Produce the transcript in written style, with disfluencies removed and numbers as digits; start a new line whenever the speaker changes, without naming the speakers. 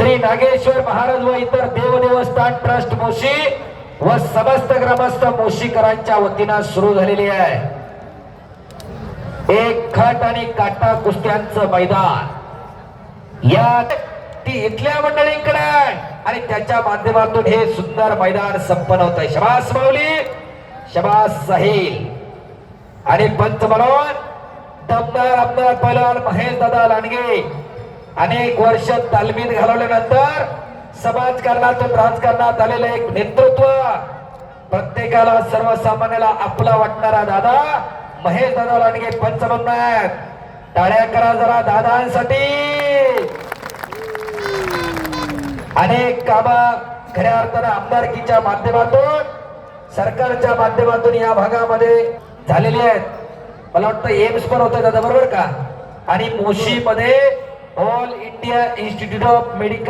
श्री नागेश्वर महाराज व इतर देवदेवस्थान ट्रस्ट मोशी व समस्त ग्रामस्थ मोशीकरांच्या वतीने सुरू झालेली आहे एक खट आणि काटा कुस्त्यांचं मैदान। या ती इथल्या मंडळींकडे आणि त्याच्या माध्यमातून हे सुंदर मैदान संपन्न होत आहे। शबास माऊली, शबास साहिल आणि पंच म्हणून दमदार आमदार पैलवान महेश दादा लांडगे अनेक वर्ष तालमीत घालवल्यानंतर समाजकारणातून राजकारणात आलेलं एक नेतृत्व, प्रत्येकाला सर्वसामान्याला आपला वाटणारा दादा महेश दादा लांडगे पंच म्हणणार। टाळ्या करा जरा दादांसाठी। अनेक कामं खऱ्या अर्थाने आमदारकीच्या माध्यमातून सरकारच्या माध्यमातून या भागामध्ये झालेली आहेत। मला वाटतं एम्स पण होतं दादा, बरोबर का? आणि मोशी मध्ये all India institute of medical